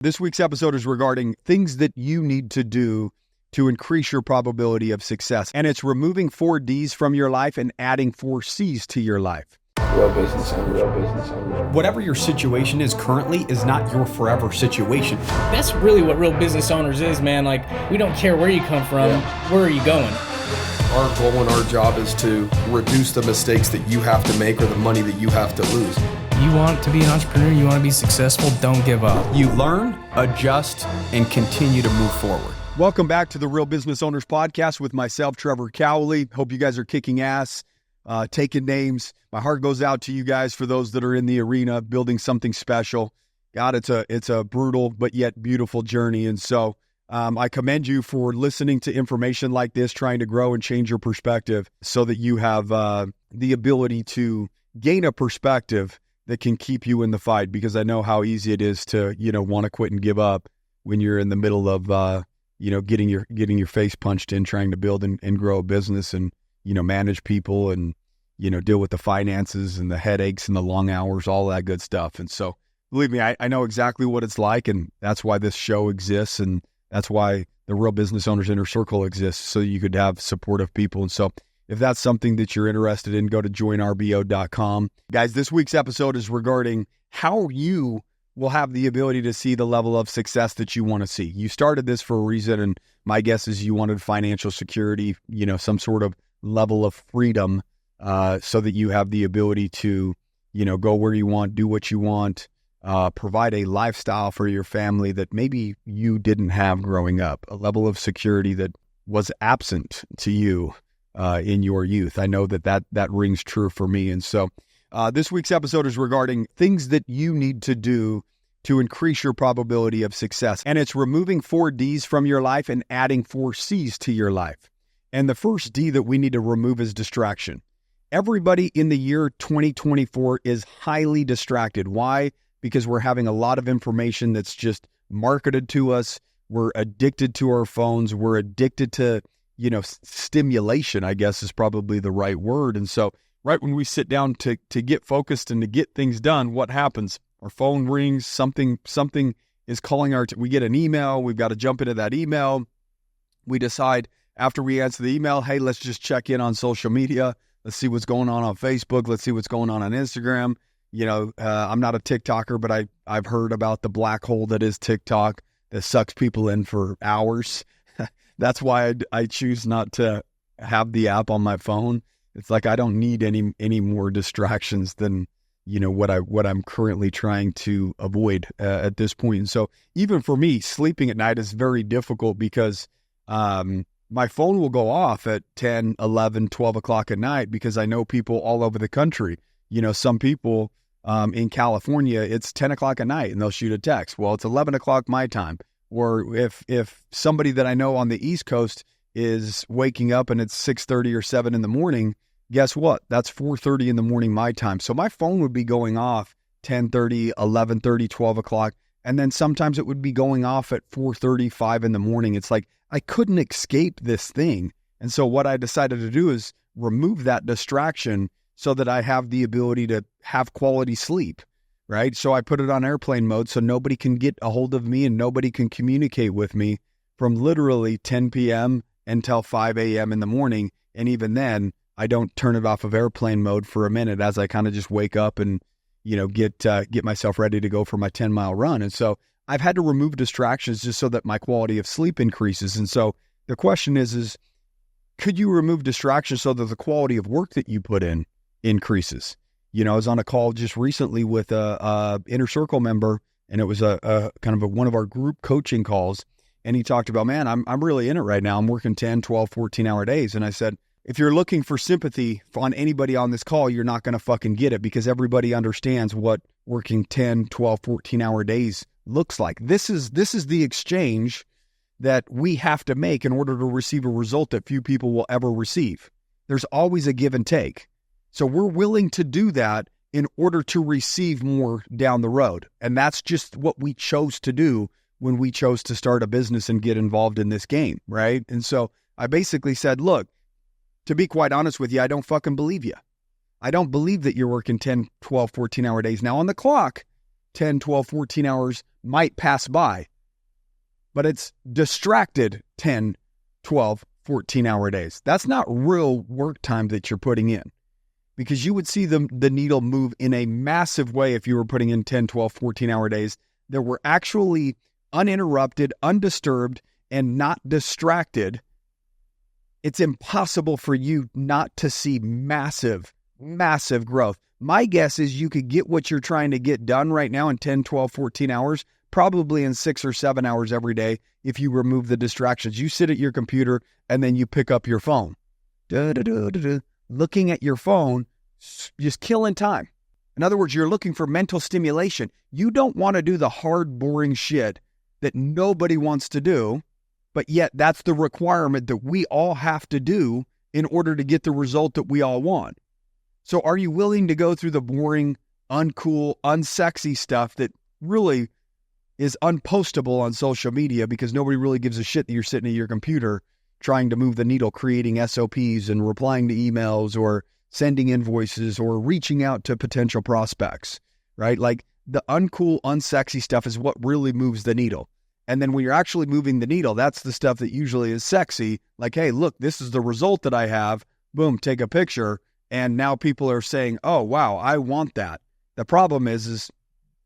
This week's episode is regarding things that you need to do to increase your probability of success. And it's removing 4 Ds from your life and adding 4 Cs to your life. Real business owner. Whatever your situation is currently is not your forever situation. That's really what real business owners is, man. Like, we don't care where you come from, where are you going? Our goal and our job is to reduce the mistakes that you have to make or the money that you have to lose. You want to be an entrepreneur, you want to be successful, don't give up. You learn, adjust, and continue to move forward. Welcome back to the Real Business Owners Podcast with myself, Trevor Cowley. Hope you guys are kicking ass, taking names. My heart goes out to you guys for those that are in the arena building something special. God, it's a brutal but yet beautiful journey. And so I commend you for listening to information like this, trying to grow and change your perspective so that you have the ability to gain a perspective that can keep you in the fight, because I know how easy it is to, want to quit and give up when you're in the middle of, getting your face punched in, trying to build and grow a business and, manage people and, deal with the finances and the headaches and the long hours, all that good stuff. And so believe me, I know exactly what it's like, and that's why this show exists. And that's why the Real Business Owners Inner Circle exists, so you could have supportive people. And so if that's something that you're interested in, go to joinrbo.com. Guys, this week's episode is regarding how you will have the ability to see the level of success that you want to see. You started this for a reason, and my guess is you wanted financial security, some sort of level of freedom, so that you have the ability to, go where you want, do what you want, provide a lifestyle for your family that maybe you didn't have growing up, a level of security that was absent to you in your youth. I know that rings true for me. And so this week's episode is regarding things that you need to do to increase your probability of success. And it's removing 4 Ds from your life and adding 4 Cs to your life. And the first D that we need to remove is distraction. Everybody in the year 2024 is highly distracted. Why? Because we're having a lot of information that's just marketed to us. We're addicted to our phones. We're addicted to stimulation, I guess is probably the right word. And so right when we sit down to get focused and to get things done, what happens? Our phone rings, something is calling we get an email, we've got to jump into that email. We decide after we answer the email, hey, let's just check in on social media. Let's see what's going on Facebook. Let's see what's going on Instagram. I'm not a TikToker, but I've heard about the black hole that is TikTok that sucks people in for hours. That's why I choose not to have the app on my phone. It's like I don't need any more distractions than what I'm currently trying to avoid at this point. And so even for me, sleeping at night is very difficult because my phone will go off at 10, 11, 12 o'clock at night because I know people all over the country. Some people in California, it's 10 o'clock at night and they'll shoot a text. Well, it's 11 o'clock my time. Or if somebody that I know on the East Coast is waking up and it's 6:30 or 7 in the morning, guess what? That's 4:30 in the morning my time. So my phone would be going off 10:30, 11:30, 12 o'clock. And then sometimes it would be going off at 4:30, 5 in the morning. It's like I couldn't escape this thing. And so what I decided to do is remove that distraction so that I have the ability to have quality sleep. Right? So I put it on airplane mode so nobody can get a hold of me and nobody can communicate with me from literally 10 p.m. until 5 a.m. in the morning. And even then, I don't turn it off of airplane mode for a minute as I kind of just wake up and, get myself ready to go for my 10-mile run. And so I've had to remove distractions just so that my quality of sleep increases. And so the question is could you remove distractions so that the quality of work that you put in increases? I was on a call just recently with a Inner Circle member, and it was a kind of one of our group coaching calls. And he talked about, man, I'm really in it right now. I'm working 10, 12, 14-hour days. And I said, if you're looking for sympathy on anybody on this call, you're not going to fucking get it, because everybody understands what working 10, 12, 14-hour days looks like. This is the exchange that we have to make in order to receive a result that few people will ever receive. There's always a give and take. So we're willing to do that in order to receive more down the road. And that's just what we chose to do when we chose to start a business and get involved in this game, right? And so I basically said, look, to be quite honest with you, I don't fucking believe you. I don't believe that you're working 10, 12, 14-hour days. Now on the clock, 10, 12, 14 hours might pass by, but it's distracted 10, 12, 14-hour days. That's not real work time that you're putting in, because you would see the needle move in a massive way if you were putting in 10, 12, 14-hour days that were actually uninterrupted, undisturbed, and not distracted. It's impossible for you not to see massive, massive growth. My guess is you could get what you're trying to get done right now in 10, 12, 14 hours, probably in 6 or 7 hours every day if you remove the distractions. You sit at your computer and then you pick up your phone. Looking at your phone, just killing time. In other words, you're looking for mental stimulation. You don't want to do the hard, boring shit that nobody wants to do, but yet that's the requirement that we all have to do in order to get the result that we all want. So are you willing to go through the boring, uncool, unsexy stuff that really is unpostable on social media because nobody really gives a shit that you're sitting at your computer trying to move the needle, creating SOPs and replying to emails or sending invoices or reaching out to potential prospects, right? Like the uncool, unsexy stuff is what really moves the needle. And then when you're actually moving the needle, that's the stuff that usually is sexy. Like, hey, look, this is the result that I have. Boom, take a picture. And now people are saying, oh, wow, I want that. The problem is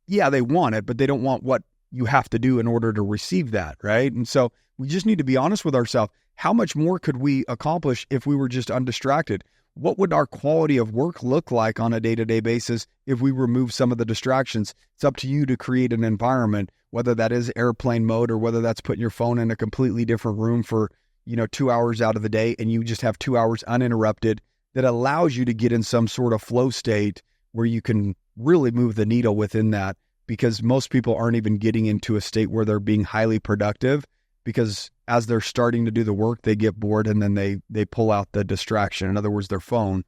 yeah, they want it, but they don't want what you have to do in order to receive that, right? And so we just need to be honest with ourselves. How much more could we accomplish if we were just undistracted? What would our quality of work look like on a day-to-day basis if we remove some of the distractions? It's up to you to create an environment, whether that is airplane mode or whether that's putting your phone in a completely different room for, 2 hours out of the day and you just have 2 hours uninterrupted, that allows you to get in some sort of flow state where you can really move the needle within that, because most people aren't even getting into a state where they're being highly productive, because as they're starting to do the work, they get bored and then they pull out the distraction. In other words, their phone,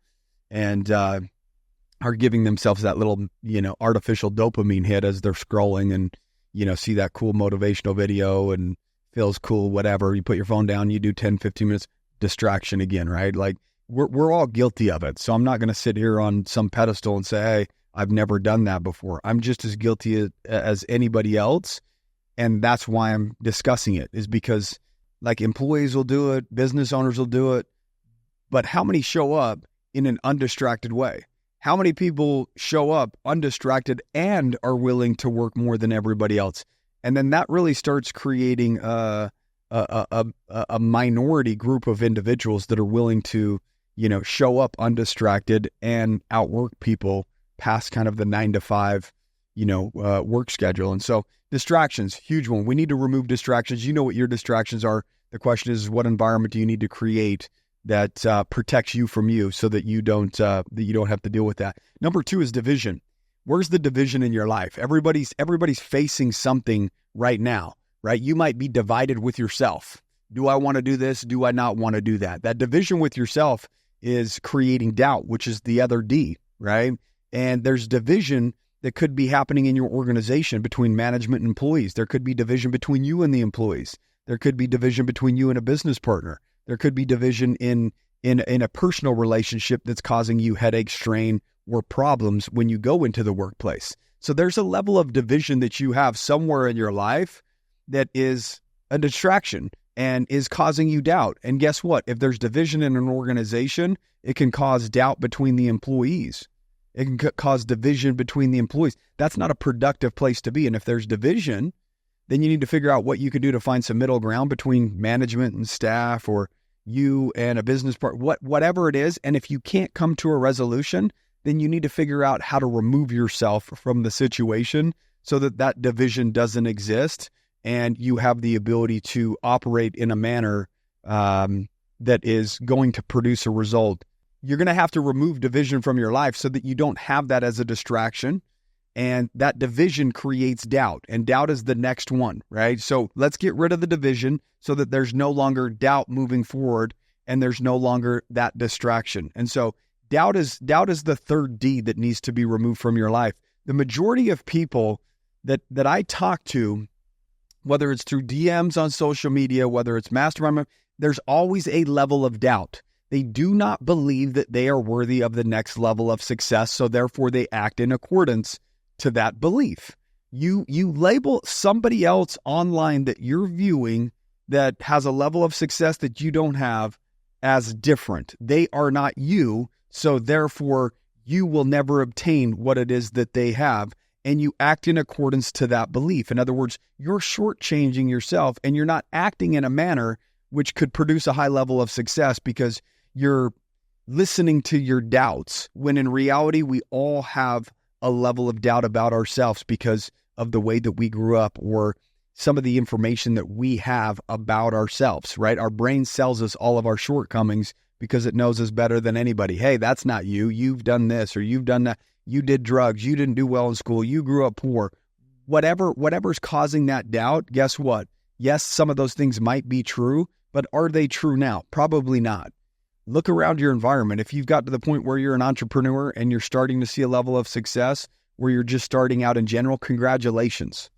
and are giving themselves that little, artificial dopamine hit as they're scrolling and, see that cool motivational video and feels cool, whatever. You put your phone down, you do 10, 15 minutes, distraction again, right? Like we're all guilty of it. So I'm not going to sit here on some pedestal and say, hey, I've never done that before. I'm just as guilty as anybody else. And that's why I'm discussing it, is because like employees will do it, business owners will do it, but how many show up in an undistracted way? How many people show up undistracted and are willing to work more than everybody else? And then that really starts creating a minority group of individuals that are willing to, show up undistracted and outwork people past kind of the 9 to 5, work schedule. And so distractions, huge one. We need to remove distractions. You know what your distractions are. The question is, what environment do you need to create that protects you from you so that you don't have to deal with that? Number 2 is division. Where's the division in your life? Everybody's facing something right now, right? You might be divided with yourself. Do I want to do this? Do I not want to do that? That division with yourself is creating doubt, which is the other D, right? And there's division that could be happening in your organization between management and employees. There could be division between you and the employees. There could be division between you and a business partner. There could be division in a personal relationship that's causing you headache, strain, or problems when you go into the workplace. So there's a level of division that you have somewhere in your life that is a distraction and is causing you doubt. And guess what? If there's division in an organization, it can cause doubt between the employees. It can cause division between the employees. That's not a productive place to be. And if there's division, then you need to figure out what you can do to find some middle ground between management and staff, or you and a business partner, whatever it is. And if you can't come to a resolution, then you need to figure out how to remove yourself from the situation so that that division doesn't exist and you have the ability to operate in a manner that is going to produce a result. You're going to have to remove division from your life so that you don't have that as a distraction. And that division creates doubt, and doubt is the next one, right? So let's get rid of the division so that there's no longer doubt moving forward and there's no longer that distraction. And so doubt is the third D that needs to be removed from your life. The majority of people that I talk to, whether it's through DMs on social media, whether it's mastermind, there's always a level of doubt. They do not believe that they are worthy of the next level of success, so therefore they act in accordance to that belief. You label somebody else online that you're viewing that has a level of success that you don't have as different. They are not you, so therefore you will never obtain what it is that they have, and you act in accordance to that belief. In other words, you're shortchanging yourself, and you're not acting in a manner which could produce a high level of success because you're listening to your doubts, when in reality we all have a level of doubt about ourselves because of the way that we grew up or some of the information that we have about ourselves, right? Our brain sells us all of our shortcomings because it knows us better than anybody. Hey, that's not you. You've done this or you've done that. You did drugs. You didn't do well in school. You grew up poor. Whatever's causing that doubt, guess what? Yes, some of those things might be true, but are they true now? Probably not. Look around your environment. If you've got to the point where you're an entrepreneur and you're starting to see a level of success where you're just starting out in general, congratulations.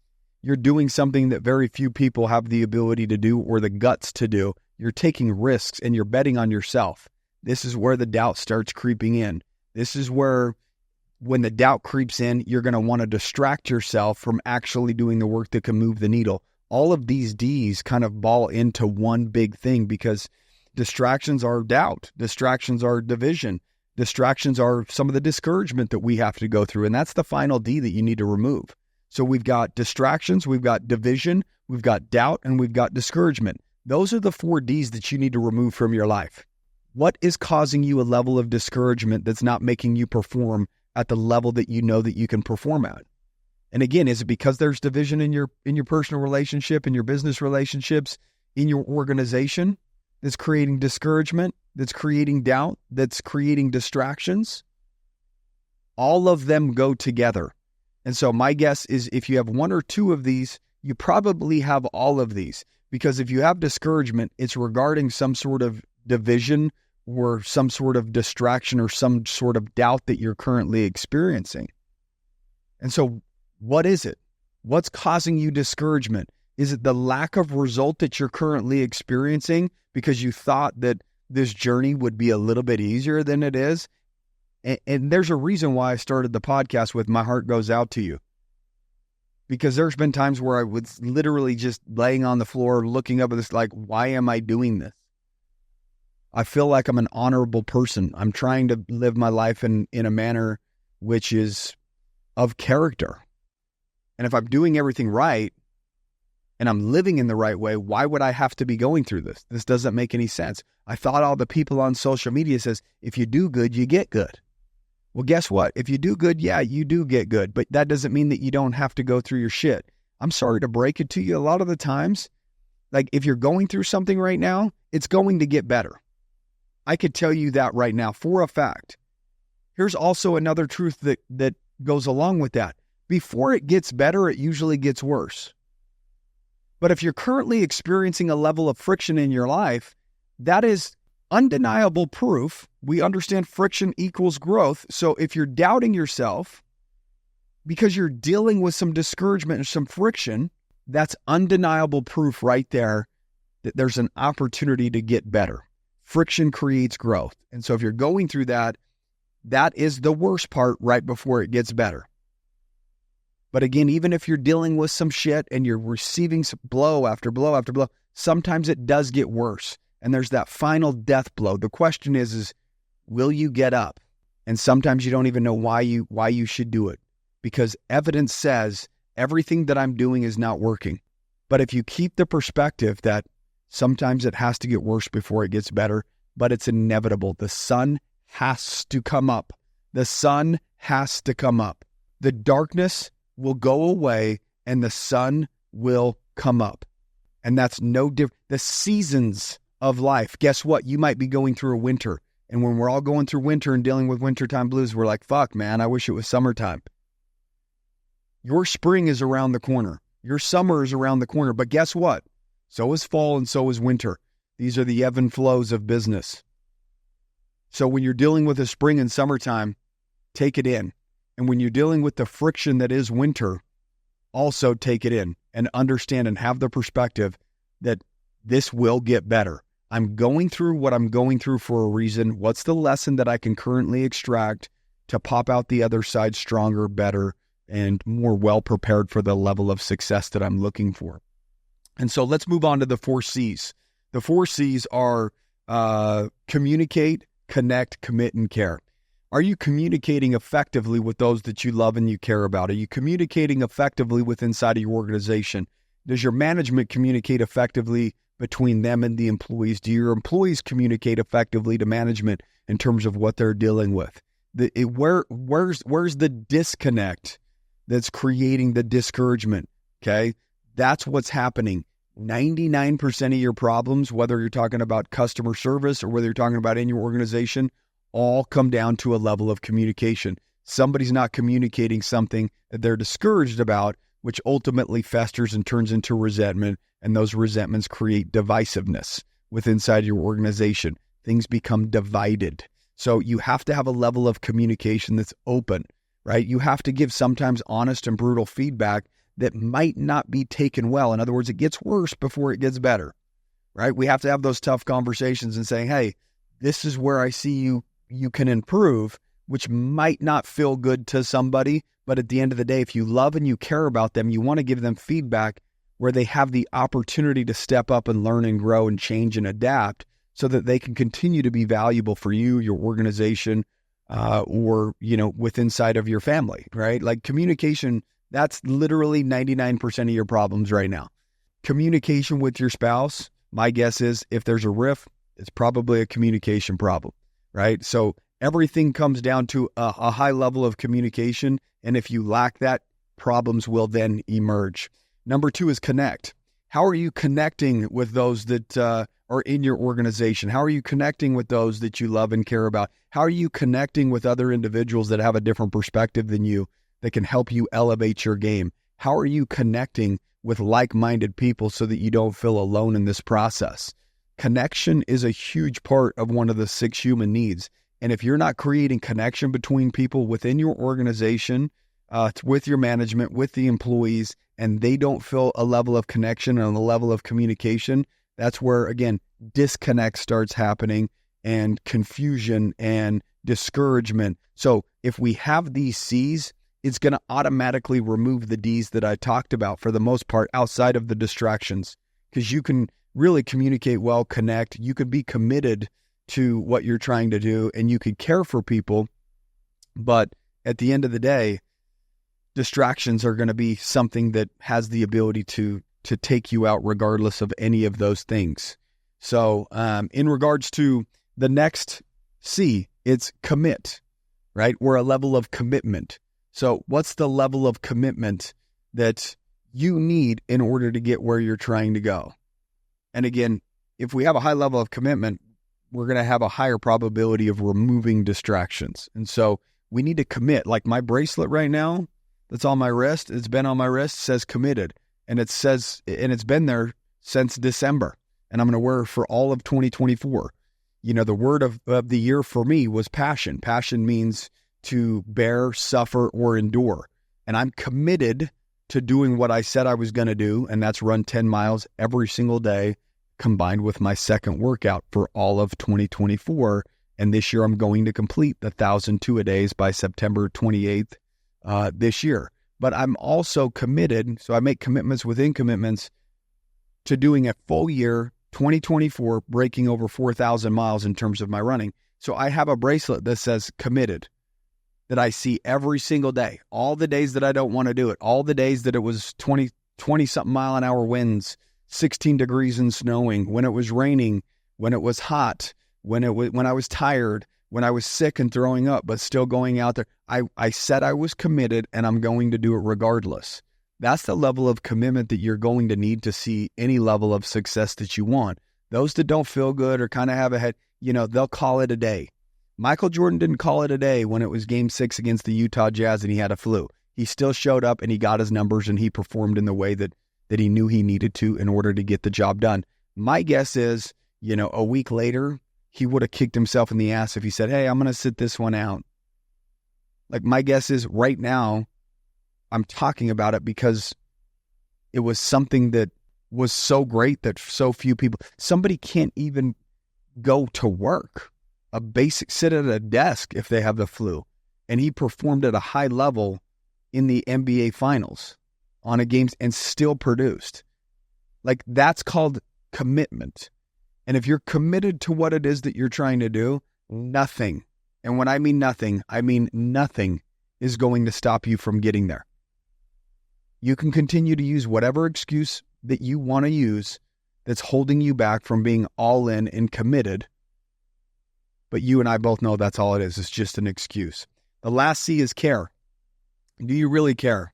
You're doing something that very few people have the ability to do or the guts to do. You're taking risks and you're betting on yourself. This is where the doubt starts creeping in. This is where, when the doubt creeps in, you're going to want to distract yourself from actually doing the work that can move the needle. All of these D's kind of ball into one big thing because distractions are doubt. Distractions are division. Distractions are some of the discouragement that we have to go through. And that's the final D that you need to remove. So we've got distractions, we've got division, we've got doubt, and we've got discouragement. Those are the 4 D's that you need to remove from your life. What is causing you a level of discouragement that's not making you perform at the level that you know that you can perform at? And again, is it because there's division in your personal relationship, in your business relationships, in your organization that's creating discouragement, that's creating doubt, that's creating distractions? All of them go together. And so my guess is if you have 1 or 2 of these, you probably have all of these. Because if you have discouragement, it's regarding some sort of division or some sort of distraction or some sort of doubt that you're currently experiencing. And so what is it? What's causing you discouragement? Is it the lack of result that you're currently experiencing because you thought that this journey would be a little bit easier than it is? And there's a reason why I started the podcast with "My Heart Goes Out to You." Because there's been times where I was literally just laying on the floor, looking up at this, like, why am I doing this? I feel like I'm an honorable person. I'm trying to live my life in a manner which is of character. And if I'm doing everything right and I'm living in the right way, why would I have to be going through this? This doesn't make any sense. I thought all the people on social media says, if you do good, you get good. Well, guess what? If you do good, yeah, you do get good, but that doesn't mean that you don't have to go through your shit. I'm sorry to break it to you. A lot of the times, like if you're going through something right now, it's going to get better. I could tell you that right now for a fact. Here's also another truth that goes along with that. Before it gets better, it usually gets worse. But if you're currently experiencing a level of friction in your life, that is undeniable proof. We understand friction equals growth. So if you're doubting yourself because you're dealing with some discouragement and some friction, that's undeniable proof right there that there's an opportunity to get better. Friction creates growth. And so if you're going through that, that is the worst part right before it gets better. But again, even if you're dealing with some shit and you're receiving some blow after blow after blow, sometimes it does get worse. And there's that final death blow. The question is will you get up? And sometimes you don't even know why you should do it, because evidence says everything that I'm doing is not working. But if you keep the perspective that sometimes it has to get worse before it gets better, but it's inevitable. The sun has to come up. The sun has to come up. The darkness will go away and the sun will come up. And that's no different. The seasons of life. Guess what? You might be going through a winter. And when we're all going through winter and dealing with wintertime blues, we're like, fuck, man, I wish it was summertime. Your spring is around the corner. Your summer is around the corner. But guess what? So is fall and so is winter. These are the ebb and flows of business. So when you're dealing with the spring and summertime, take it in. And when you're dealing with the friction that is winter, also take it in and understand and have the perspective that this will get better. I'm going through what I'm going through for a reason. What's the lesson that I can currently extract to pop out the other side stronger, better, and more well prepared for the level of success that I'm looking for. And so let's move on to the 4 C's. The 4 C's are communicate, connect, commit, and care. Are you communicating effectively with those that you love and you care about? Are you communicating effectively with inside of your organization? Does your management communicate effectively between them and the employees? Do your employees communicate effectively to management in terms of what they're dealing with? Where's the disconnect that's creating the discouragement? Okay, that's what's happening. 99% of your problems, whether you're talking about customer service or whether you're talking about in your organization, all come down to a level of communication. Somebody's not communicating something that they're discouraged about, which ultimately festers and turns into resentment, and those resentments create divisiveness within inside your organization. Things become divided. So you have to have a level of communication that's open, right? You have to give sometimes honest and brutal feedback that might not be taken well. In other words, it gets worse before it gets better, right? We have to have those tough conversations and saying, hey, this is where I see you can improve, which might not feel good to somebody. But at the end of the day, if you love and you care about them, you want to give them feedback where they have the opportunity to step up and learn and grow and change and adapt so that they can continue to be valuable for you, your organization, or, with inside of your family, right? Like communication, that's literally 99% of your problems right now. Communication with your spouse, my guess is if there's a rift, it's probably a communication problem, right? So everything comes down to a high level of communication. And if you lack that, problems will then emerge. Number 2 is connect. How are you connecting with those that are in your organization? How are you connecting with those that you love and care about? How are you connecting with other individuals that have a different perspective than you that can help you elevate your game? How are you connecting with like-minded people so that you don't feel alone in this process? Connection is a huge part of one of the 6 human needs. And if you're not creating connection between people within your organization, with your management, with the employees, and they don't feel a level of connection and a level of communication, that's where, again, disconnect starts happening and confusion and discouragement. So if we have these C's, it's going to automatically remove the D's that I talked about for the most part outside of the distractions, because you can really communicate well, connect. You could be committed to what you're trying to do and you could care for people. But at the end of the day, distractions are going to be something that has the ability to take you out regardless of any of those things. So in regards to the next C, it's commit, right? We're a level of commitment. So what's the level of commitment that you need in order to get where you're trying to go? And again, if we have a high level of commitment, we're going to have a higher probability of removing distractions. And so we need to commit. Like my bracelet right now that's on my wrist, it's been on my wrist, says committed. And it says, and it's been there since December. And I'm going to wear it for all of 2024. The word of the year for me was passion. Passion means to bear, suffer, or endure. And I'm committed to doing what I said I was going to do, and that's run 10 miles every single day, combined with my second workout for all of 2024. And this year I'm going to complete the 1,000 two-a-days by September 28th this year. But I'm also committed, so I make commitments within commitments, to doing a full year, 2024, breaking over 4,000 miles in terms of my running. So I have a bracelet that says committed, that I see every single day, all the days that I don't want to do it, all the days that it was 20 something mile an hour winds, 16 degrees and snowing, when it was raining, when it was hot, when I was tired, when I was sick and throwing up, but still going out there. I said I was committed and I'm going to do it regardless. That's the level of commitment that you're going to need to see any level of success that you want. Those that don't feel good or kind of have a head, they'll call it a day. Michael Jordan didn't call it a day when it was Game 6 against the Utah Jazz and he had a flu. He still showed up and he got his numbers and he performed in the way that he knew he needed to in order to get the job done. My guess is, a week later, he would have kicked himself in the ass if he said, hey, I'm going to sit this one out. Like my guess is right now, I'm talking about it because it was something that was so great that so few people, somebody can't even go to work, sit at a desk if they have the flu. And he performed at a high level in the NBA finals on a game and still produced. Like, that's called commitment. And if you're committed to what it is that you're trying to do, nothing, and when I mean nothing, I mean nothing, is going to stop you from getting there. You can continue to use whatever excuse that you want to use that's holding you back from being all in and committed. But you and I both know that's all it is. It's just an excuse. The last C is care. Do you really care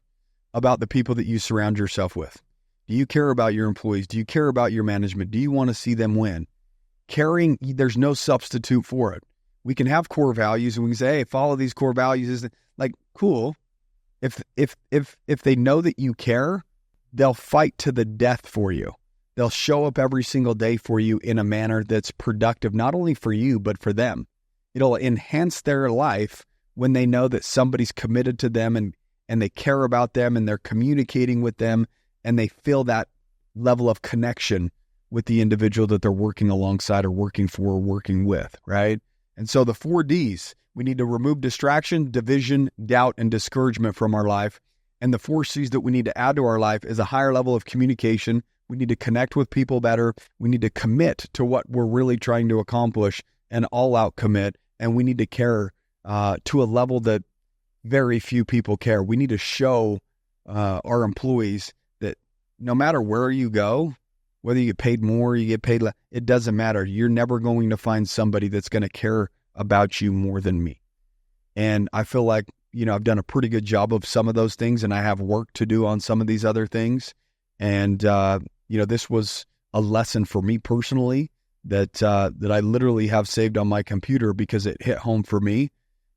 about the people that you surround yourself with? Do you care about your employees? Do you care about your management? Do you want to see them win? Caring, there's no substitute for it. We can have core values and we can say, hey, follow these core values. Like, cool. If they know that you care, they'll fight to the death for you. They'll show up every single day for you in a manner that's productive, not only for you, but for them. It'll enhance their life when they know that somebody's committed to them and they care about them and they're communicating with them and they feel that level of connection with the individual that they're working alongside or working for or working with, right? And so the 4 Ds, we need to remove distraction, division, doubt, and discouragement from our life. And the 4 Cs that we need to add to our life is a higher level of communication. We need to connect with people better. We need to commit to what we're really trying to accomplish, and all out commit. And we need to care to a level that very few people care. We need to show our employees that no matter where you go, whether you get paid more or you get paid less, it doesn't matter. You're never going to find somebody that's going to care about you more than me. And I feel like, I've done a pretty good job of some of those things, and I have work to do on some of these other things. And, this was a lesson for me personally that I literally have saved on my computer because it hit home for me.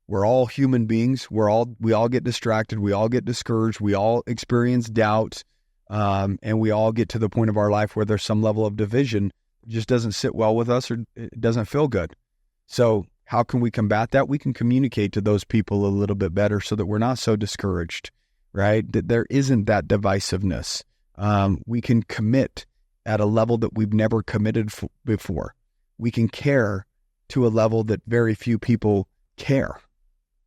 We're all human beings. We all get distracted. We all get discouraged. We all experience doubt. And we all get to the point of our life where there's some level of division. It just doesn't sit well with us, or it doesn't feel good. So how can we combat that? We can communicate to those people a little bit better so that we're not so discouraged, right? That there isn't that divisiveness. We can commit at a level that we've never committed before. We can care to a level that very few people care.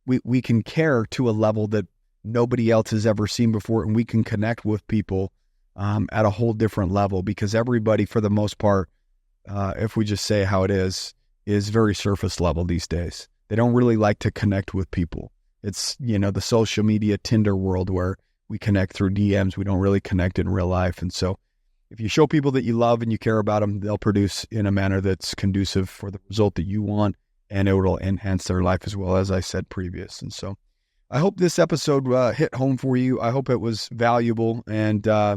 We can care to a level that nobody else has ever seen before, and we can connect with people at a whole different level, because everybody, for the most part, if we just say how it is very surface level these days. They don't really like to connect with people. It's, the social media Tinder world where we connect through DMs. We don't really connect in real life. And so if you show people that you love and you care about them, they'll produce in a manner that's conducive for the result that you want, and it will enhance their life as well, as I said previous. And so I hope this episode hit home for you. I hope it was valuable. And I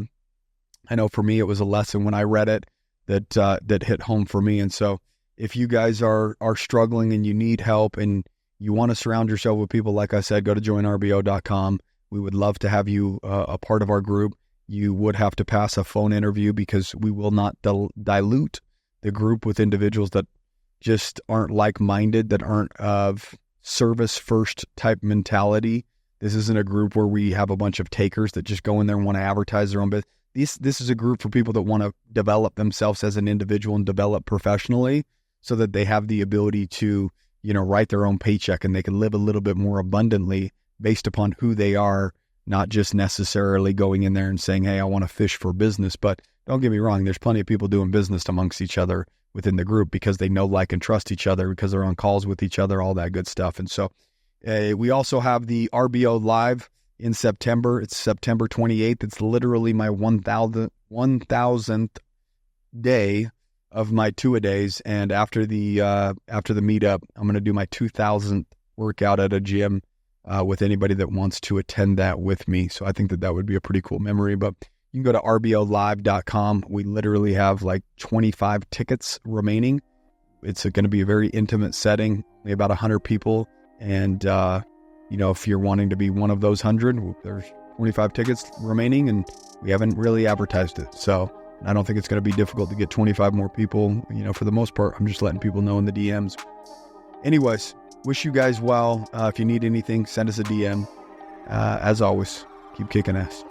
know for me, it was a lesson when I read it that hit home for me. And so if you guys are struggling and you need help and you want to surround yourself with people, like I said, go to joinrbo.com. We would love to have you a part of our group. You would have to pass a phone interview because we will not dilute the group with individuals that just aren't like-minded, that aren't of service-first type mentality. This isn't a group where we have a bunch of takers that just go in there and want to advertise their own business. This is a group for people that want to develop themselves as an individual and develop professionally, so that they have the ability to, write their own paycheck and they can live a little bit more abundantly based upon who they are, not just necessarily going in there and saying, hey, I want to fish for business. But don't get me wrong, there's plenty of people doing business amongst each other within the group because they know, like, and trust each other, because they're on calls with each other, all that good stuff. And so we also have the RBO Live in September. It's September 28th. It's literally my 1,000th day of my 2-a-days. And after the meetup, I'm going to do my 2,000th workout at a gym with anybody that wants to attend that with me. So I think that would be a pretty cool memory. But you can go to rbolive.com. We literally have like 25 tickets remaining. It's going to be a very intimate setting, maybe about 100 people. And, if you're wanting to be one of those 100, there's 25 tickets remaining, and we haven't really advertised it. So I don't think it's going to be difficult to get 25 more people. For the most part, I'm just letting people know in the DMs. Anyways, wish you guys well. If you need anything, send us a DM. As always, keep kicking ass.